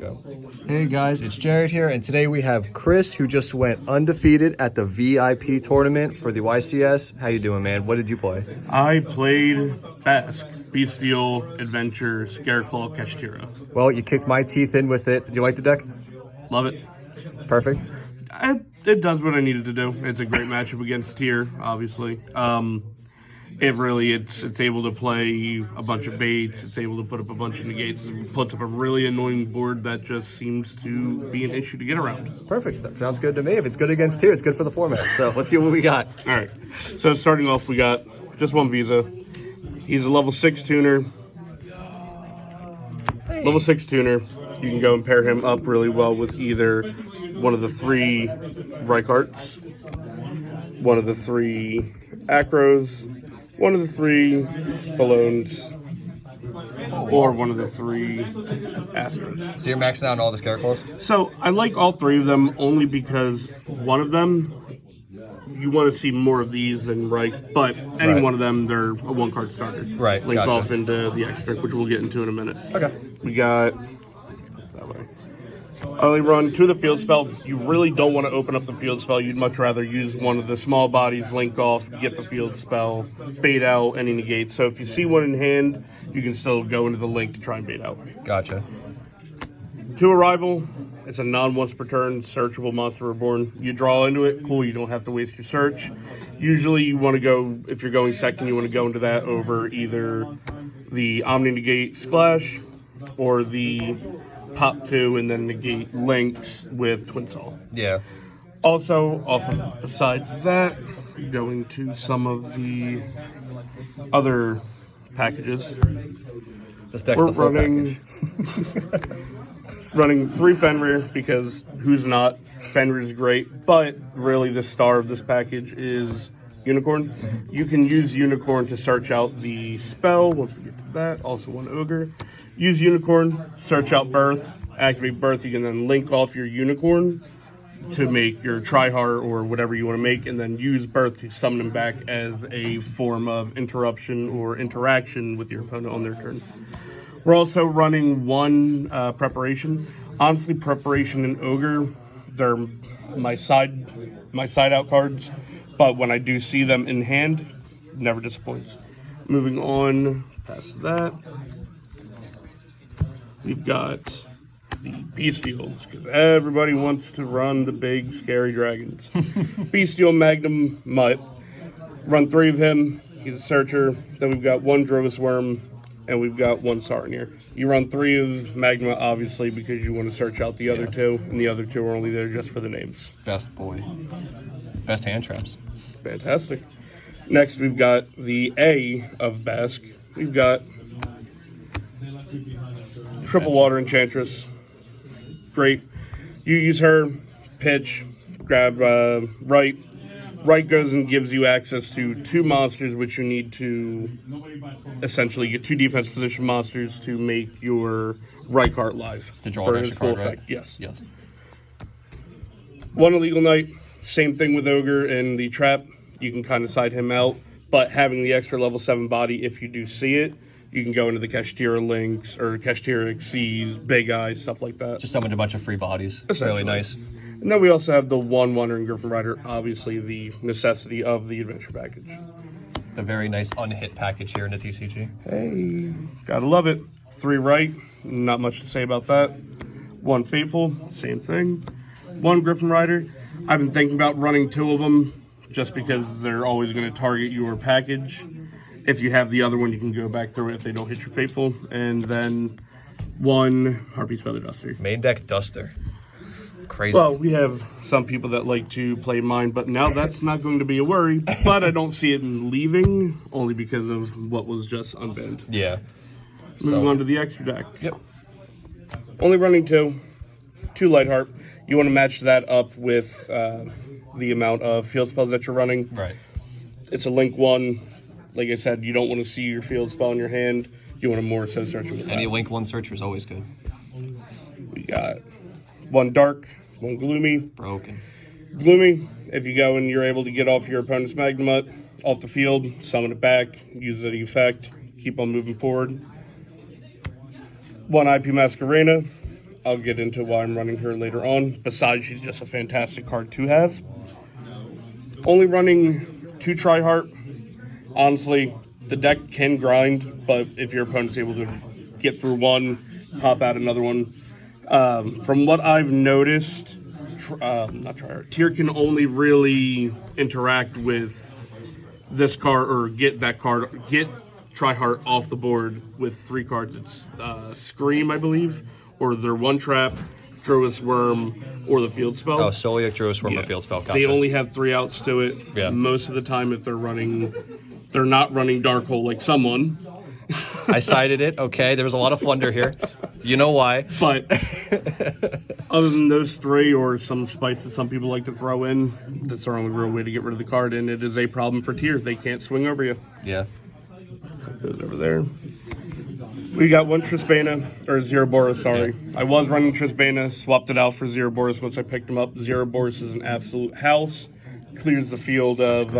Go. Hey guys, it's Jared here, and today we have Chris, who just went undefeated at the VIP tournament for the YCS. How you doing, man? What did you play? I played Bystial, Adventure, Scareclaw, Kashtira. Well, you kicked my teeth in with it. Do you like the deck? Love it. Perfect. It does what I needed to do. It's a great matchup against Tier, obviously. It's able to play a bunch of baits. It's able to put up a bunch of negates. It puts up a really annoying board that just seems to be an issue to get around. Perfect. That sounds good to me. If it's good against Tier, it's good for the format. So let's see what we got. All right. So starting off, we got just one Visa. He's a level 6 tuner. Hey. Level 6 tuner. You can go and pair him up really well with either one of the 3 Reikarts, one of the 3 Acros, one of the 3 Balloons, or one of the 3 Astros. So you're maxing out on all the Scareclaws? So I like all 3 of them only because one of them, you want to see more of these than Reich, but any one of them, they're a 1-card starter. Right, Link off into the X trick, which we'll get into in a minute. Okay. We got that way. I only run 2 of the field spell. You really don't want to open up the field spell. You'd much rather use one of the small bodies, link off, get the field spell, bait out any negates. So if you see one in hand, you can still go into the link to try and bait out. Gotcha. 2 Arrival. It's a non-once per turn, searchable monster reborn. You draw into it, cool, you don't have to waste your search. Usually you want to go, if you're going second, you want to go into that over either the Omni Negate Splash or the Pop 2 and then negate links with Twin Saw. Yeah. Also, besides that, going to some of the other packages. This deck's the full package. Running 3 Fenrir because who's not? Fenrir is great, but really the star of this package is Unicorn. You can use Unicorn to search out the spell. Once we get to that, also 1 Ogre. Use Unicorn, search out Birth, activate Birth. You can then link off your Unicorn to make your Tryhard or whatever you want to make, and then use Birth to summon him back as a form of interruption or interaction with your opponent on their turn. We're also running 1 Preparation. Honestly, Preparation and Ogre, they're my side out cards, but when I do see them in hand, never disappoints. Moving on past that, we've got the Bystials, because everybody wants to run the big scary dragons. Bystial Magnum Mutt. Run 3 of him. He's a searcher. Then we've got 1 Drovis Worm, and we've got 1 Sarnir. You run 3 of Magma, obviously, because you want to search out the other 2, and the other 2 are only there just for the names. Best boy. Best hand traps. Fantastic. Next, we've got the A of Basque. We've got Triple Water Enchantress. Great. You use her, pitch, grab right. Right goes and gives you access to 2 monsters, which you need to essentially get 2 defense position monsters to make your right card live. To draw an extra card, right? Yes. 1 Illegal Knight, same thing with Ogre and the Trap. You can kind of side him out, but having the extra level 7 body, if you do see it, you can go into the Kashtira links or Kashtira Xyz, Big Eyes, stuff like that. Just summoned a bunch of free bodies. It's really nice. And then we also have the 1 Wandering Griffin Rider, obviously the necessity of the adventure package. The very nice unhit package here in the TCG. Hey, gotta love it. 3 right, not much to say about that. 1 Fateful, same thing. 1 Griffin Rider. I've been thinking about running 2 of them just because they're always going to target your package. If you have the other one, you can go back through it if they don't hit your Fateful. And then 1 Harpy's Feather Duster. Main deck Duster. Crazy. Well, we have some people that like to play mine, but now that's not going to be a worry. But I don't see it leaving, only because of what was just unbanned. Yeah. Moving on to the extra deck. Yep. Only running 2 Light Harp. You want to match that up with the amount of field spells that you're running. Right. It's a link 1. Like I said, you don't want to see your field spell in your hand. You want a more so searcher with that. Any link 1 searcher is always good. We got 1 Dark, 1 Gloomy. Broken. Gloomy, if you go and you're able to get off your opponent's Magnemut off the field, summon it back, use the effect, keep on moving forward. 1 IP Masquerena. I'll get into why I'm running her later on. Besides, she's just a fantastic card to have. Only running 2 Tryheart. Honestly, the deck can grind, but if your opponent's able to get through one, pop out another one. From what I've noticed, not Tryheart, Tier can only really interact with this card or get Tryheart off the board with 3 cards. It's Scream, I believe, or their 1 trap, Druid's Worm, or the Field Spell. Oh, solely a Druid's Worm or Field Spell. Gotcha. They only have 3 outs to it. Yeah. Most of the time, if they're not running Dark Hole like someone. I cited it. Okay, there was a lot of flunder here. You know why. But other than those 3 or some spice that some people like to throw in, that's our only real way to get rid of the card, and it is a problem for Tier. They can't swing over you. Yeah. Cut those over there. We got 1 Trisbana, or Zeroboros, sorry. Yeah. I was running Trisbana, swapped it out for Zeroboros once I picked him up. Zeroboros is an absolute house. Clears the field of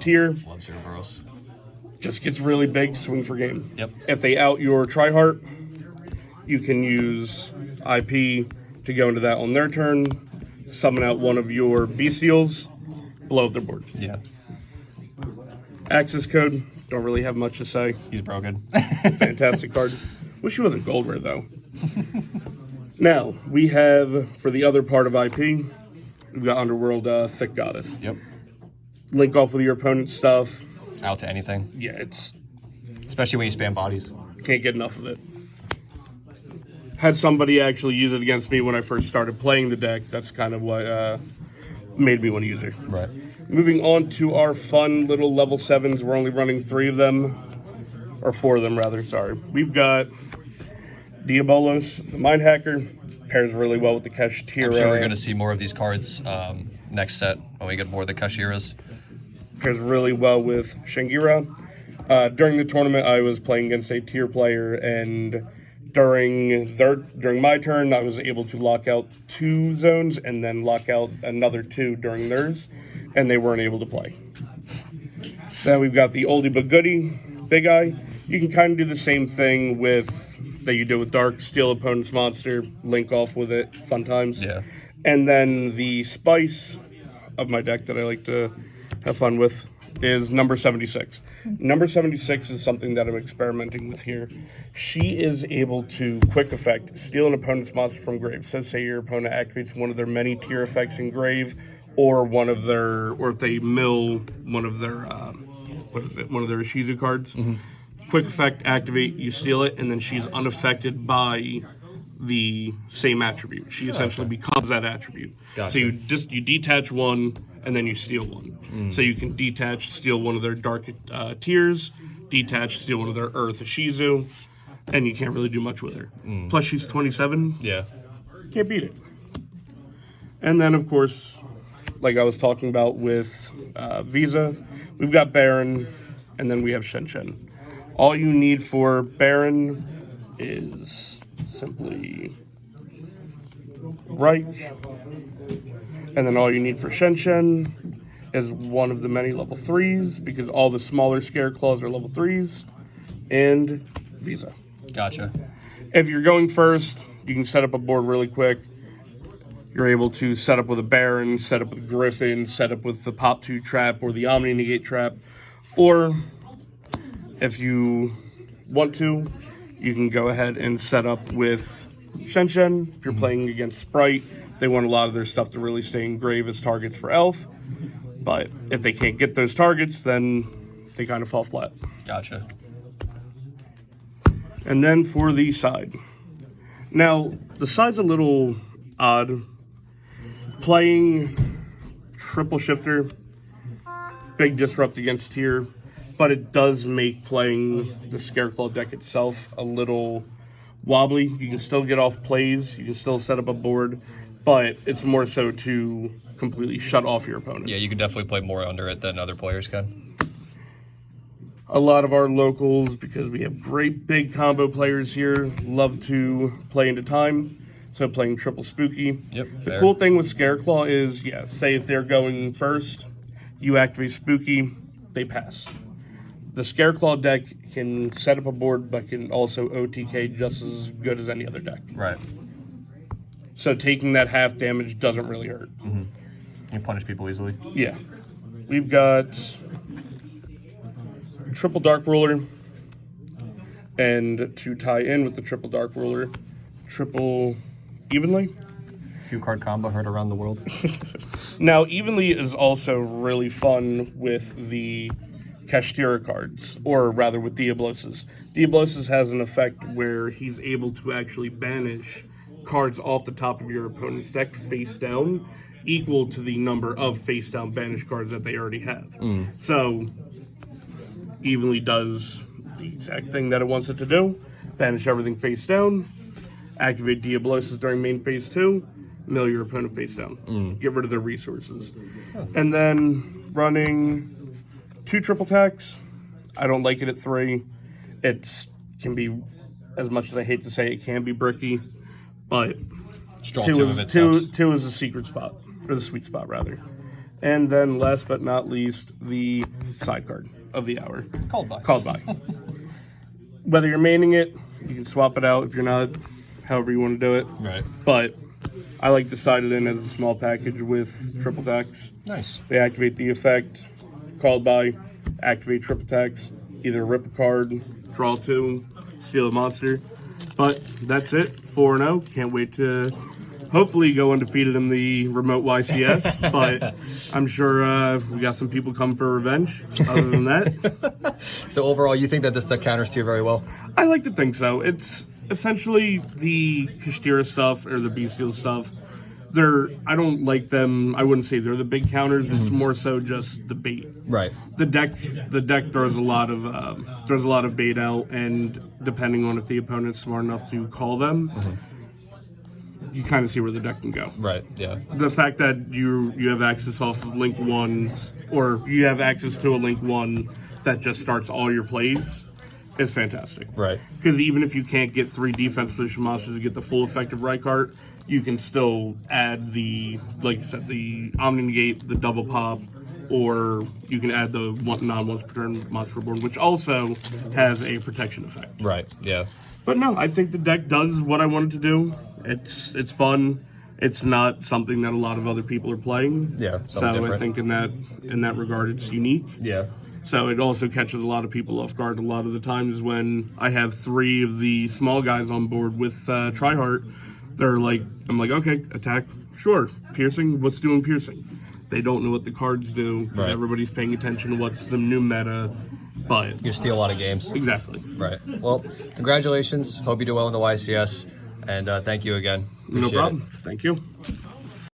Tier. Love Zeroboros. Just gets really big, swing for game. Yep. If they out your Tryheart, you can use IP to go into that on their turn, summon out one of your Bystials, blow up their board. Yeah. Access code, don't really have much to say. He's broken. Fantastic card. Wish he wasn't gold rare though. Now, we have, for the other part of IP, we've got Underworld Thick Goddess. Yep. Link off with your opponent's stuff. Out to anything. Yeah, it's... Especially when you spam bodies. Can't get enough of it. Had somebody actually use it against me when I first started playing the deck. That's kind of what made me want to use it. Right. Moving on to our fun little level 7s. We're only running 3 of them. Or 4 of them, rather. Sorry. We've got Diabolos, the Mind Hacker. Pairs really well with the Kashtira. I'm sure we're going to see more of these cards next set when we get more of the Kashtiras. Pairs really well with Shangira. During the tournament, I was playing against a Tier player, and during my turn, I was able to lock out 2 zones and then lock out another 2 during theirs, and they weren't able to play. Then we've got the oldie but goodie, Big Eye. You can kind of do the same thing that you do with Dark, steal opponent's monster, link off with it, fun times. Yeah. And then the spice of my deck that I like to have fun with is number 76. Number 76 is something that I'm experimenting with here. She is able to quick effect steal an opponent's monster from grave. So say your opponent activates one of their many Tier effects in grave, or if they mill one of their one of their Ishizu cards. Mm-hmm. Quick effect, activate, you steal it, and then she's unaffected by the same attribute. She essentially becomes that attribute. Gotcha. So you detach one, and then you steal one. So you can detach, steal one of their dark Tiers, detach, steal one of their earth Ishizu, and you can't really do much with her. Plus she's 27. Yeah. Can't beat it. And then, of course, like I was talking about with Visa, we've got Baron, and then we have Shen Shen. All you need for Baron is simply Reich. And then all you need for Shen Shen is one of the many level 3s, because all the smaller Scareclaws are level 3s, and Visa. Gotcha. If you're going first, you can set up a board really quick. You're able to set up with a Baron, set up with Griffin, set up with the Pop 2 trap or the Omni Negate trap. Or if you want to, you can go ahead and set up with Shen Shen. If you're playing against Sprite, they want a lot of their stuff to really stay in grave as targets for Elf. But if they can't get those targets, then they kind of fall flat. Gotcha. And then for the side. Now, the side's a little odd. Playing Triple Shifter, big disrupt against Tier, but it does make playing the Scareclaw deck itself a little wobbly. You can still get off plays, you can still set up a board, but it's more so to completely shut off your opponent. Yeah, you can definitely play more under it than other players can. A lot of our locals, because we have great big combo players here, love to play into time. So playing Triple Spooky. Yep. The cool thing with Scareclaw is, say if they're going first, you activate Spooky, they pass. The Scareclaw deck can set up a board, but can also OTK just as good as any other deck. Right. So taking that half damage doesn't really hurt. You punish people easily. Yeah. We've got triple Dark Ruler. And to tie in with the triple Dark Ruler, triple Evenly. 2-card combo heard around the world. Now, Evenly is also really fun with the Kashtira cards, or rather with Diablosis. Diablosis has an effect where he's able to actually banish cards off the top of your opponent's deck face down, equal to the number of face down banished cards that they already have. So, Evenly does the exact thing that it wants it to do: banish everything face down, activate Diablosis during main phase 2, mill your opponent face down, get rid of their resources. And then running 2 triple attacks. I don't like it at 3. It can be, as much as I hate to say it, can be bricky, but Strong 2 is the secret spot, or the sweet spot rather. And then last but not least, the side card of the hour. Called by. Whether you're maining it, you can swap it out. If you're not, however you want to do it. Right. But I like to side it in as a small package with triple attacks. Nice. They activate the effect, called by, activate triple attacks, either rip a card, draw 2, steal a monster. But that's it, 4-0. Can't wait to hopefully go undefeated in the remote YCS, but I'm sure we got some people coming for revenge. Other than that, So overall, you think that this deck counters to you very well? I like to think so. It's essentially the Kashtira stuff or the Bystial stuff. I don't like them. I wouldn't say they're the big counters. It's more so just the bait. Right. The deck throws a lot of bait out, and depending on if the opponent's smart enough to call them, you kind of see where the deck can go. Right. Yeah. The fact that you have access off of link 1s, or you have access to a link 1 that just starts all your plays, is fantastic. Right. Because even if you can't get 3 defense position monsters to get the full effect of Rykart, you can still add the, like you said, the Omni Negate, the double pop, or you can add the non-once per turn monster reborn, which also has a protection effect. Right. Yeah. But no, I think the deck does what I wanted to do. It's fun. It's not something that a lot of other people are playing. Yeah. So Different. I think in that regard, it's unique. Yeah. So it also catches a lot of people off guard a lot of the times when I have 3 of the small guys on board with Tryhard. They're like, I'm like, okay, attack, sure. Piercing, what's doing piercing? They don't know what the cards do. Right. Everybody's paying attention to what's some new meta, but You steal a lot of games. exactly. Right. Well, congratulations. Hope you do well in the YCS. And thank you again. No Appreciate it. problem. Thank you.